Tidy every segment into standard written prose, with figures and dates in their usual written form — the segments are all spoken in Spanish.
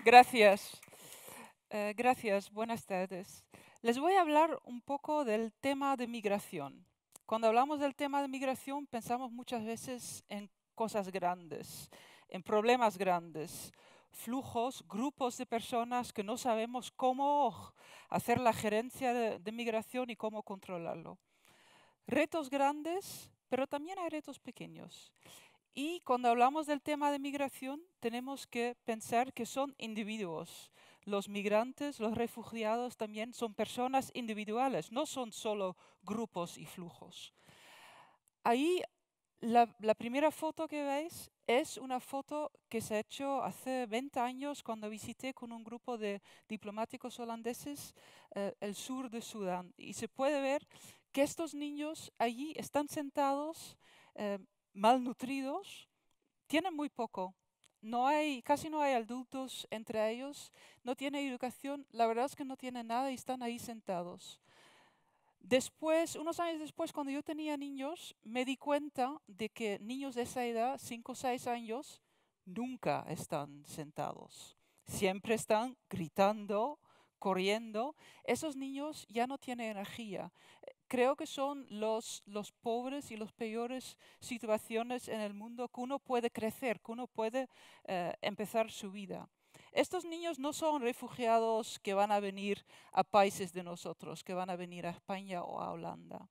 Gracias. Gracias, buenas tardes. Les voy a hablar un poco del tema de migración. Cuando hablamos del tema de migración, pensamos muchas veces en cosas grandes, en problemas grandes, flujos, grupos de personas que no sabemos cómo hacer la gerencia de migración y cómo controlarlo. Retos grandes, pero también hay retos pequeños. Y cuando hablamos del tema de migración, tenemos que pensar que son individuos. Los migrantes, los refugiados también son personas individuales, no son solo grupos y flujos. Ahí la primera foto que veis es una foto que se ha hecho hace 20 años cuando visité con un grupo de diplomáticos holandeses el sur de Sudán. Y se puede ver que estos niños allí están sentados, eh, malnutridos, tienen muy poco. Casi no hay adultos entre ellos, no tienen educación, la verdad es que no tienen nada y están ahí sentados. Después, unos años después, cuando yo tenía niños, me di cuenta de que niños de esa edad, 5 o 6 años, nunca están sentados. Siempre están gritando, corriendo. Esos niños ya no tienen energía. Creo que son los pobres y las peores situaciones en el mundo que uno puede crecer, que uno puede empezar su vida. Estos niños no son refugiados que van a venir a países de nosotros, que van a venir a España o a Holanda.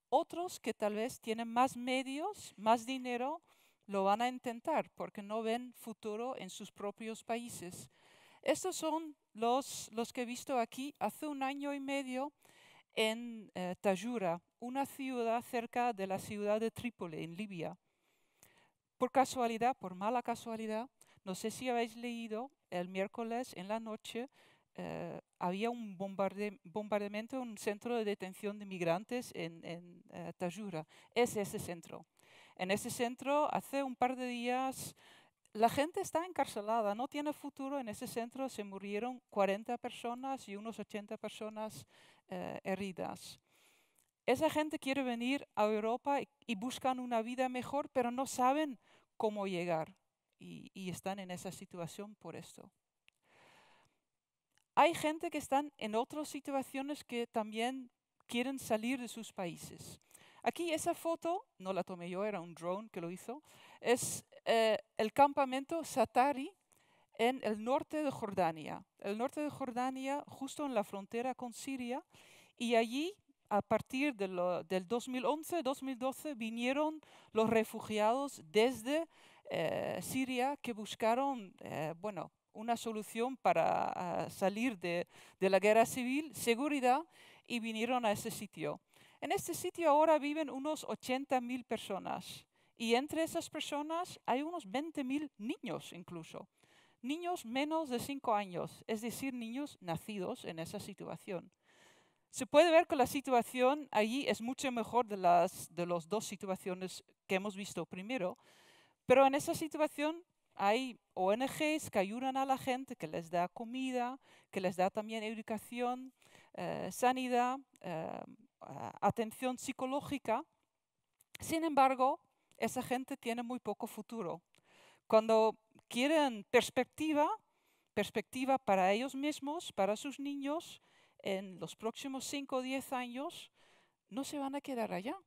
Otros que tal vez tienen más medios, más dinero, lo van a intentar porque no ven futuro en sus propios países. Estos son los que he visto aquí hace un año y medio en Tayura, una ciudad cerca de la ciudad de Trípoli, en Libia. Por casualidad, por mala casualidad, no sé si habéis leído, el miércoles en la noche había un bombardeamiento en un centro de detención de migrantes en Tayura. Es ese centro. En ese centro, hace un par de días, la gente está encarcelada, no tiene futuro. En ese centro se murieron 40 personas y unos 80 personas heridas. Esa gente quiere venir a Europa y buscan una vida mejor, pero no saben cómo llegar y están en esa situación por esto. Hay gente que están en otras situaciones que también quieren salir de sus países. Aquí esa foto, no la tomé yo, era un drone que lo hizo, es el campamento Satari en el norte de Jordania. El norte de Jordania, justo en la frontera con Siria, y allí a partir del 2011-2012 vinieron los refugiados desde Siria que buscaron, bueno, una solución para salir de la guerra civil, seguridad, y vinieron a ese sitio. En este sitio ahora viven unos 80.000 personas y entre esas personas hay unos 20.000 niños incluso. Niños menos de 5 años, es decir, niños nacidos en esa situación. Se puede ver que la situación allí es mucho mejor de las dos situaciones que hemos visto primero, pero en esa situación hay ONGs que ayudan a la gente, que les da comida, que les da también educación, sanidad, atención psicológica. Sin embargo, esa gente tiene muy poco futuro. Cuando quieren perspectiva para ellos mismos, para sus niños, en los próximos 5 o 10 años, no se van a quedar allá,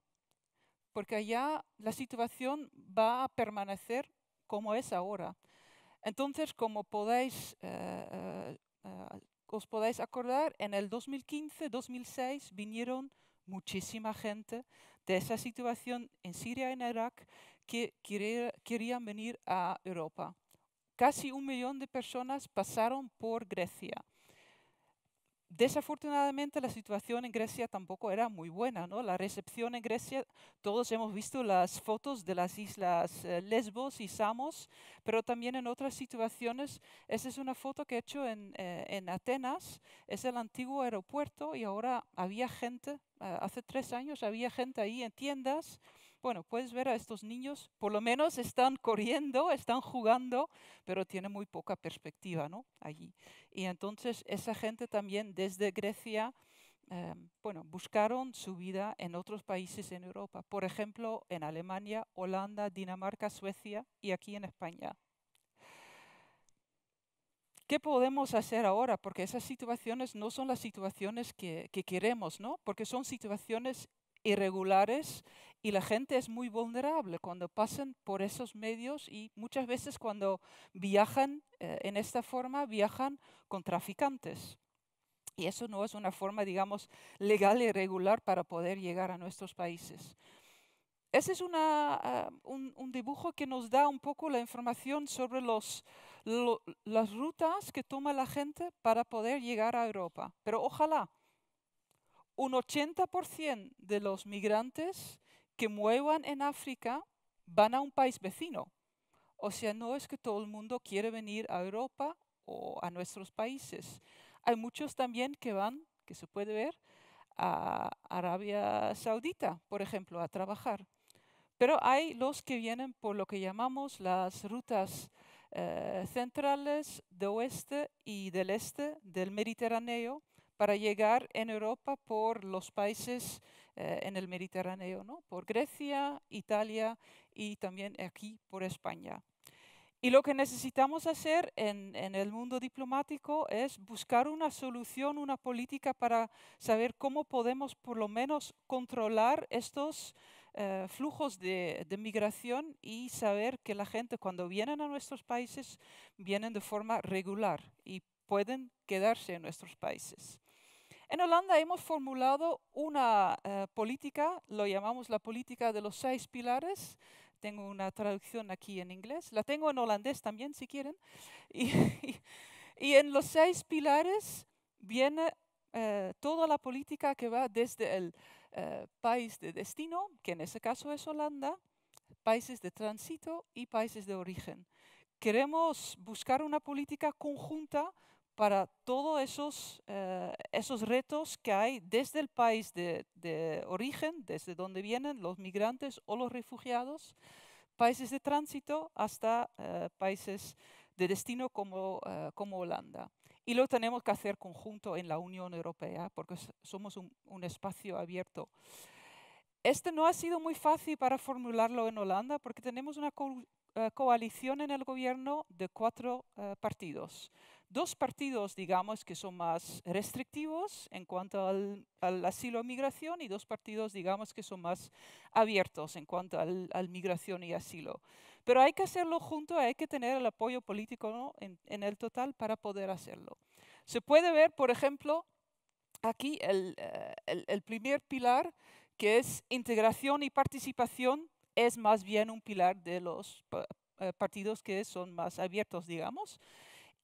porque allá la situación va a permanecer como es ahora. Entonces, como os podéis acordar, en el 2015-2006 vinieron muchísima gente de esa situación en Siria y en Irak que querían venir a Europa. Casi 1 millón de personas pasaron por Grecia. Desafortunadamente la situación en Grecia tampoco era muy buena, ¿no? La recepción en Grecia, todos hemos visto las fotos de las islas Lesbos y Samos, pero también en otras situaciones. Esa es una foto que he hecho en Atenas, es el antiguo aeropuerto y ahora había gente, hace 3 años había gente ahí en tiendas. Bueno, puedes ver a estos niños, por lo menos están corriendo, están jugando, pero tienen muy poca perspectiva, ¿no? Allí. Y entonces esa gente también desde Grecia, bueno, buscaron su vida en otros países en Europa, por ejemplo, en Alemania, Holanda, Dinamarca, Suecia y aquí en España. ¿Qué podemos hacer ahora? Porque esas situaciones no son las situaciones que queremos, ¿no? Porque son situaciones irregulares y la gente es muy vulnerable cuando pasan por esos medios y muchas veces cuando viajan en esta forma, viajan con traficantes. Y eso no es una forma, digamos, legal y regular para poder llegar a nuestros países. Ese es un dibujo que nos da un poco la información sobre las rutas que toma la gente para poder llegar a Europa. Pero ojalá un 80% de los migrantes que muevan en África van a un país vecino. O sea, no es que todo el mundo quiere venir a Europa o a nuestros países. Hay muchos también que van, que se puede ver, a Arabia Saudita, por ejemplo, a trabajar. Pero hay los que vienen por lo que llamamos las rutas centrales de oeste y del este del Mediterráneo para llegar en Europa por los países en el Mediterráneo, ¿no? Por Grecia, Italia y también aquí por España. Y lo que necesitamos hacer en el mundo diplomático es buscar una solución, una política para saber cómo podemos por lo menos controlar estos flujos de migración y saber que la gente cuando vienen a nuestros países vienen de forma regular y pueden quedarse en nuestros países. En Holanda hemos formulado una política, lo llamamos la política de los 6 pilares. Tengo una traducción aquí en inglés, la tengo en holandés también si quieren. Y, y en los 6 pilares viene toda la política que va desde el país de destino, que en ese caso es Holanda, países de tránsito y países de origen. Queremos buscar una política conjunta para todos esos retos que hay desde el país de origen, desde donde vienen los migrantes o los refugiados, países de tránsito hasta países de destino como Holanda. Y lo tenemos que hacer conjunto en la Unión Europea porque somos un espacio abierto. Este no ha sido muy fácil para formularlo en Holanda porque tenemos una coalición en el gobierno de 4 partidos. 2 partidos, digamos, que son más restrictivos en cuanto al asilo y migración y 2 partidos, digamos, que son más abiertos en cuanto al migración y asilo. Pero hay que hacerlo junto, hay que tener el apoyo político, ¿no? en el total para poder hacerlo. Se puede ver, por ejemplo, aquí el primer pilar, que es integración y participación, es más bien un pilar de los partidos que son más abiertos, digamos.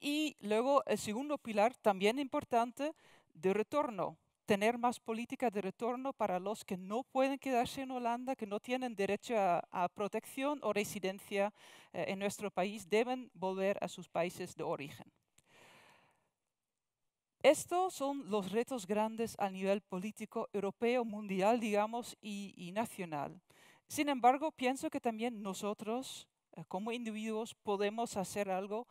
Y luego el segundo pilar, también importante, de retorno. Tener más política de retorno para los que no pueden quedarse en Holanda, que no tienen derecho a protección o residencia en nuestro país, deben volver a sus países de origen. Estos son los retos grandes a nivel político europeo, mundial, digamos, y nacional. Sin embargo, pienso que también nosotros, como individuos, podemos hacer algo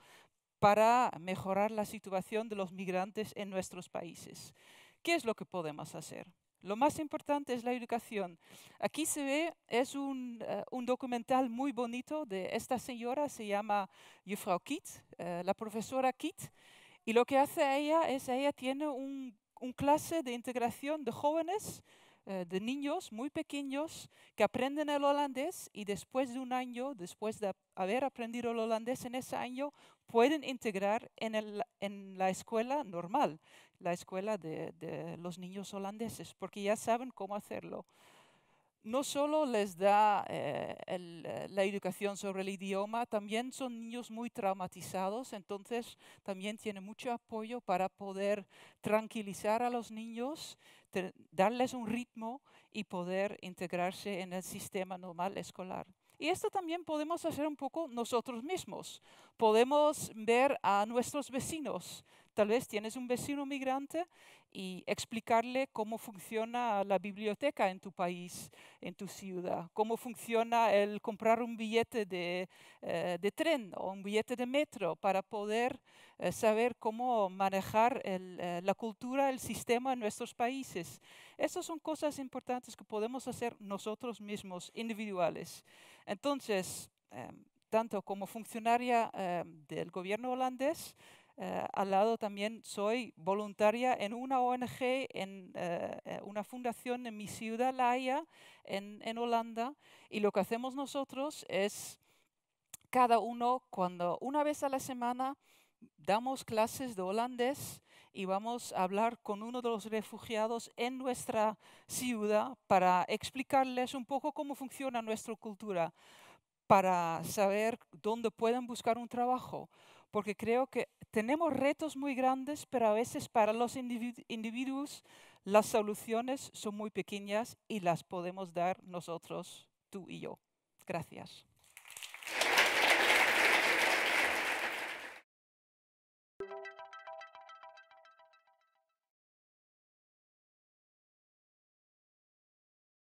para mejorar la situación de los migrantes en nuestros países. ¿Qué es lo que podemos hacer? Lo más importante es la educación. Aquí se ve, es un documental muy bonito de esta señora, se llama Juffrouw Kiet, la profesora Kiet. Y lo que hace ella es, ella tiene un clase de integración de jóvenes, de niños muy pequeños que aprenden el holandés y después de un año, después de haber aprendido el holandés en ese año, pueden integrar en la escuela normal, la escuela de los niños holandeses, porque ya saben cómo hacerlo. No solo les da la educación sobre el idioma, también son niños muy traumatizados, entonces también tiene mucho apoyo para poder tranquilizar a los niños, darles un ritmo y poder integrarse en el sistema normal escolar. Y esto también podemos hacer un poco nosotros mismos. Podemos ver a nuestros vecinos. Tal vez tienes un vecino migrante y explicarle cómo funciona la biblioteca en tu país, en tu ciudad, cómo funciona el comprar un billete de tren o un billete de metro para poder saber cómo manejar la cultura, el sistema en nuestros países. Estas son cosas importantes que podemos hacer nosotros mismos, individuales. Entonces, tanto como funcionaria del gobierno holandés, Al lado también soy voluntaria en una ONG, en una fundación en mi ciudad, La Haya, en Holanda. Y lo que hacemos nosotros es cada uno, cuando una vez a la semana damos clases de holandés y vamos a hablar con uno de los refugiados en nuestra ciudad para explicarles un poco cómo funciona nuestra cultura, para saber dónde pueden buscar un trabajo. Porque creo que tenemos retos muy grandes, pero a veces para los individuos las soluciones son muy pequeñas y las podemos dar nosotros, tú y yo. Gracias.